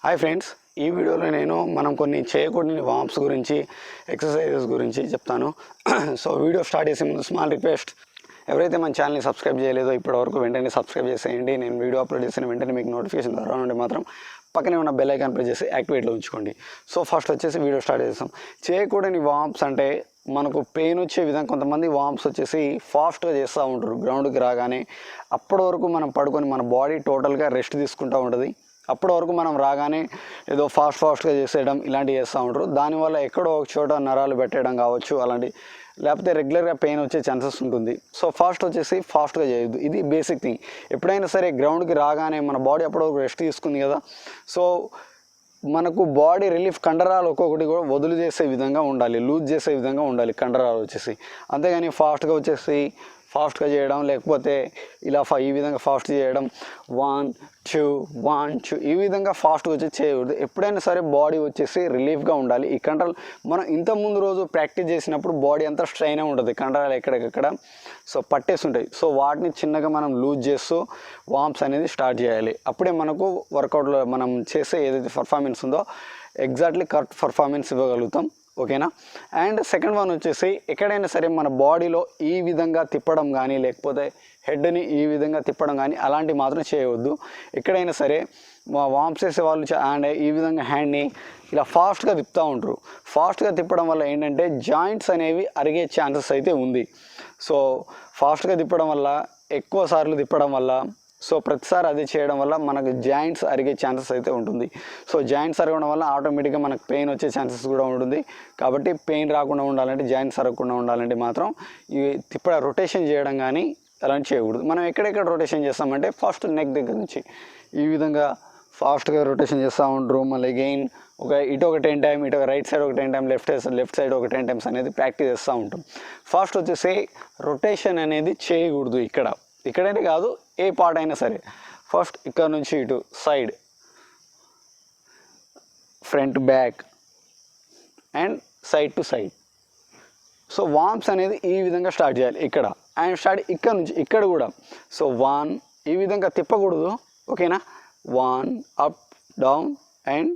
Hi friends, ఈ వీడియోలో నేను మనం కొన్ని చేయకూడని వార్మ్స్ గురించి ఎక్సర్సైజెస్ గురించి చెప్తాను. సో వీడియో స్టార్ట్ చేసే ముందు స్మాల్ రిక్వెస్ట్, ఎవరైతే మన ఛానల్ని సబ్స్క్రైబ్ చేయలేదో ఇప్పటివరకు వెంటనే సబ్స్క్రైబ్ చేసేయండి. నేను వీడియో అప్లోడ్ చేసిన వెంటనే మీకు నోటిఫికేషన్ ద్వారా నుండి మాత్రం పక్కనే ఉన్న బెల్ ఐకాన్ ప్రెస్ చేసి యాక్టివేట్లో ఉంచుకోండి. సో ఫస్ట్ వచ్చేసి వీడియో స్టార్ట్ చేస్తాం. చేయకూడని వార్మ్స్ అంటే మనకు పెయిన్ వచ్చే విధంగా కొంతమంది వార్మ్స్ వచ్చేసి ఫాస్ట్గా చేస్తూ ఉంటారు. గ్రౌండ్కి రాగానే అప్పటి వరకు మనం పడుకొని మన బాడీ టోటల్గా రెస్ట్ తీసుకుంటూ ఉంటుంది. అప్పటి వరకు మనం రాగానే ఏదో ఫాస్ట్గా చేసేయడం ఇలాంటివి చేస్తూ ఉంటారు. దానివల్ల ఎక్కడో ఒక చోట నరాలు పెట్టడం కావచ్చు, అలాంటి లేకపోతే రెగ్యులర్గా పెయిన్ వచ్చే ఛాన్సెస్ ఉంటుంది. సో ఫాస్ట్గా చేయొద్దు. ఇది బేసిక్ థింగ్. ఎప్పుడైనా సరే గ్రౌండ్కి రాగానే మన బాడీ అప్పటి వరకు రెస్ట్ తీసుకుంది కదా, సో మనకు బాడీ రిలీఫ్ కండరాలు ఒక్కొక్కటి కూడా వదులు చేసే విధంగా ఉండాలి, లూజ్ చేసే విధంగా ఉండాలి కండరాలు వచ్చేసి. అంతేగాని ఫాస్ట్గా చేయడం, లేకపోతే ఇలా ఈ విధంగా ఫాస్ట్ చేయడం 1 2 1 2 ఈ విధంగా ఫాస్ట్గా వచ్చి చేయకూడదు. ఎప్పుడైనా సరే బాడీ వచ్చేసి రిలీఫ్గా ఉండాలి. ఈ కండరాలు మనం ఇంతకుముందు రోజు ప్రాక్టీస్ చేసినప్పుడు బాడీ అంతా స్ట్రైన్ ఉంటుంది, కండరాలు ఎక్కడెక్కడ సో పట్టేస్తుంటాయి. సో వాటిని చిన్నగా మనం లూజ్ చేస్తూ వార్మ్స్ అనేది స్టార్ట్ చేయాలి. అప్పుడే మనకు వర్కౌట్లో మనం చేసే ఏదైతే పర్ఫార్మెన్స్ ఉందో ఎగ్జాక్ట్లీ కరెక్ట్ పర్ఫార్మెన్స్ ఇవ్వగలుగుతాం. ఓకేనా. అండ్ సెకండ్ వన్ వచ్చేసి, ఎక్కడైనా సరే మన బాడీలో ఈ విధంగా తిప్పడం కానీ, లేకపోతే హెడ్ని ఈ విధంగా తిప్పడం కానీ అలాంటివి మాత్రం చేయవద్దు. ఎక్కడైనా సరే వార్మ్స్ చేసే వాళ్ళు అండ్ ఈ విధంగా హ్యాండ్ని ఇలా ఫాస్ట్గా తిప్పుతూ ఉంటారు. ఫాస్ట్గా తిప్పడం వల్ల ఏంటంటే జాయింట్స్ అనేవి అరిగే ఛాన్సెస్ అయితే ఉంది. సో ఫాస్ట్గా తిప్పడం వల్ల, ఎక్కువ సార్లు తిప్పడం వల్ల, సో ప్రతిసారి అది చేయడం వల్ల మనకు జాయింట్స్ అరిగే ఛాన్సెస్ అయితే ఉంటుంది. సో జాయింట్స్ అరగడం వల్ల ఆటోమేటిక్గా మనకు పెయిన్ వచ్చే ఛాన్సెస్ కూడా ఉంటుంది. కాబట్టి పెయిన్ రాకుండా ఉండాలంటే, జాయింట్స్ అరగకుండా ఉండాలంటే మాత్రం ఇవి రొటేషన్ చేయడం కానీ అలాంటి చేయకూడదు. మనం ఎక్కడెక్కడ రొటేషన్ చేస్తామంటే ఫస్ట్ నెక్ దగ్గర నుంచి ఈ విధంగా ఫాస్ట్గా రొటేషన్ చేస్తూ ఉంటారు. మళ్ళీ అగైన్ ఇటు ఒక 10 టైమ్, ఇటు రైట్ సైడ్ ఒక 10 టైమ్, లెఫ్ట్ సైడ్ ఒక 10 టైమ్స్ అనేది ప్రాక్టీస్ చేస్తూ ఉంటాం. ఫాస్ట్ వచ్చేసి రొటేషన్ అనేది చేయకూడదు. ఇక్కడైతే కాదు, ఏ పార్ట్ అయినా సరే. ఫస్ట్ ఇక్కడ నుంచి ఇటు side, front back and side to side. So worms అనేది ఈ విధంగా స్టార్ట్ చేయాలి ఇక్కడ. అండ్ ఇక్కడ నుంచి ఇక్కడ కూడా. సో 1 ఈ విధంగా తిప్పకూడదు. ఓకేనా. 1 up down and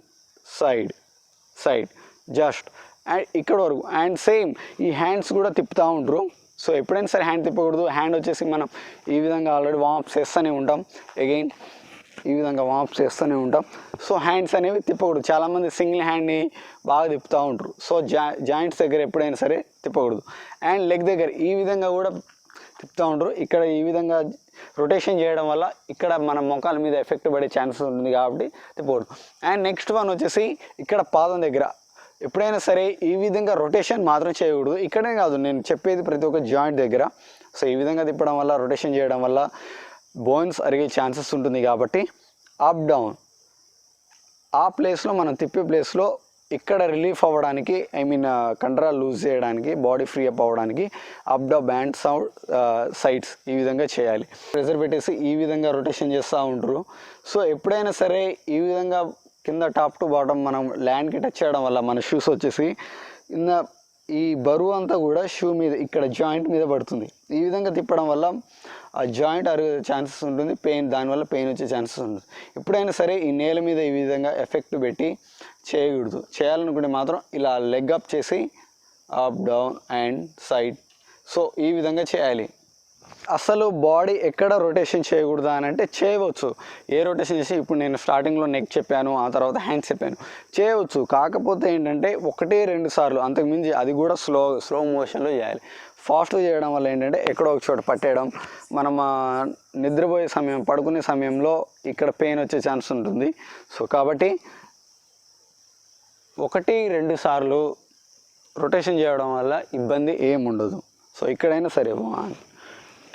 side just and ఇక్కడ వరకు. అండ్ సేమ్ ఈ హ్యాండ్స్ కూడా తిప్పుతూ ఉంటారు. సో ఎప్పుడైనా సరే హ్యాండ్ తిప్పకూడదు. హ్యాండ్ వచ్చేసి మనం ఈ విధంగా ఆల్రెడీ వార్మ్స్ చేస్తూనే ఉంటాం. అగైన్ ఈ విధంగా వార్మ్స్ చేస్తూనే ఉంటాం. సో హ్యాండ్స్ అనేవి తిప్పకూడదు. చాలామంది సింగిల్ హ్యాండ్ని బాగా తిప్పుతూ ఉంటారు. సో జాయింట్స్ దగ్గర ఎప్పుడైనా సరే తిప్పకూడదు. అండ్ లెగ్ దగ్గర ఈ విధంగా కూడా తిప్పుతూ ఉంటారు. ఇక్కడ ఈ విధంగా రొటేషన్ చేయడం వల్ల ఇక్కడ మన మొఖాల మీద ఎఫెక్ట్ పడే ఛాన్సెస్ ఉంటుంది కాబట్టి తిప్పకూడదు. అండ్ నెక్స్ట్ వన్ వచ్చేసి, ఇక్కడ పాదం దగ్గర ఎప్పుడైనా సరే ఈ విధంగా రొటేషన్ మాత్రం చేయకూడదు. ఇక్కడే కాదు, నేను చెప్పేది ప్రతి ఒక్క జాయింట్ దగ్గర. సో ఈ విధంగా తిప్పడం వల్ల, రొటేషన్ చేయడం వల్ల బోన్స్ అరిగే ఛాన్సెస్ ఉంటుంది. కాబట్టి అప్ డౌన్ ఆ ప్లేస్లో, మనం తిప్పే ప్లేస్లో ఇక్కడ రిలీఫ్ అవ్వడానికి, కండరాలు లూజ్ చేయడానికి, బాడీ ఫ్రీ అప్ అవ్వడానికి అప్ డౌన్ బ్యాండ్ సైడ్స్ ఈ విధంగా చేయాలి. ప్రెజర్ పెట్టేసి ఈ విధంగా రొటేషన్ చేస్తూ ఉంటారు. సో ఎప్పుడైనా సరే ఈ విధంగా కింద టాప్ టు బాటమ్ మనం ల్యాండ్కి టచ్ చేయడం వల్ల మన షూస్ వచ్చేసి ఈ బరువు అంతా కూడా షూ మీద, ఇక్కడ జాయింట్ మీద పడుతుంది. ఈ విధంగా తిప్పడం వల్ల ఆ జాయింట్ అరిగే ఛాన్సెస్ ఉంటుంది. దానివల్ల పెయిన్ వచ్చే ఛాన్సెస్ ఉంటుంది. ఎప్పుడైనా సరే ఈ నేల మీద ఈ విధంగా ఎఫెక్ట్ పెట్టి చేయకూడదు. చేయాలనుకుంటే మాత్రం ఇలా లెగ్ అప్ చేసి up down and side. So ఈ విధంగా చేయాలి. అసలు బాడీ ఎక్కడ రొటేషన్ చేయకూడదు అని అంటే చేయవచ్చు. ఏ రొటేషన్ చేసి, ఇప్పుడు నేను స్టార్టింగ్లో నెక్ చెప్పాను, ఆ తర్వాత హ్యాండ్స్ చెప్పాను, చేయవచ్చు. కాకపోతే ఏంటంటే 1-2 సార్లు, అంతకుమించి అది కూడా స్లో మోషన్లో చేయాలి. ఫాస్ట్గా చేయడం వల్ల ఏంటంటే ఎక్కడో ఒక చోట పట్టేయడం, మనం నిద్రపోయే సమయం, పడుకునే సమయంలో ఇక్కడ పెయిన్ వచ్చే ఛాన్స్ ఉంటుంది. సో కాబట్టి 1-2 సార్లు రొటేషన్ చేయడం వల్ల ఇబ్బంది ఏముండదు. సో ఇక్కడైనా సరే 1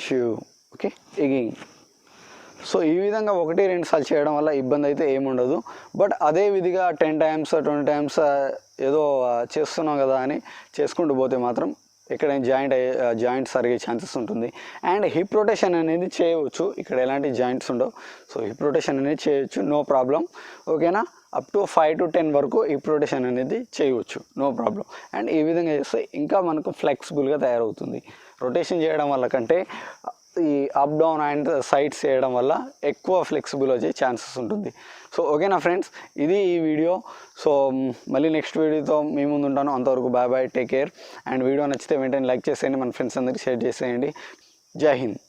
2 ఓకే ఎగైన్. సో ఈ విధంగా 1-2 సార్లు చేయడం వల్ల ఇబ్బంది అయితే ఏముండదు. బట్ అదే విధిగా 10 టైమ్స్ 20 టైమ్స్ ఏదో చేస్తున్నాం కదా అని చేసుకుంటూ పోతే మాత్రం ఎక్కడైనా జాయింట్స్ అరిగే ఛాన్సెస్ ఉంటుంది. అండ్ హిప్ రొటేషన్ అనేది చేయవచ్చు. ఇక్కడ ఎలాంటి జాయింట్స్ ఉండవు. సో హిప్ రొటేషన్ అనేది చేయవచ్చు, నో ప్రాబ్లం. ఓకేనా. అప్ టు 5-10 వరకు హిప్ రొటేషన్ అనేది చేయవచ్చు, నో ప్రాబ్లం. అండ్ ఈ విధంగా చేస్తే ఇంకా మనకు ఫ్లెక్సిబుల్గా తయారవుతుంది. రొటేషన్ చేయడం వల్ల కంటే ఈ అప్ డౌన్ అండ్ సైడ్స్ చేయడం వల్ల ఎక్కువ ఫ్లెక్సిబుల్ వచ్చే ఛాన్సెస్ ఉంటుంది. సో ఓకేనా ఫ్రెండ్స్, ఇది ఈ వీడియో. సో మళ్ళీ నెక్స్ట్ వీడియోతో మీ ముందు ఉంటాను. అంతవరకు bye bye, take care. And video నచ్చితే వెంటనే లైక్ చేసేయండి, మన ఫ్రెండ్స్ అందరికీ షేర్ చేసేయండి. జై హింద్.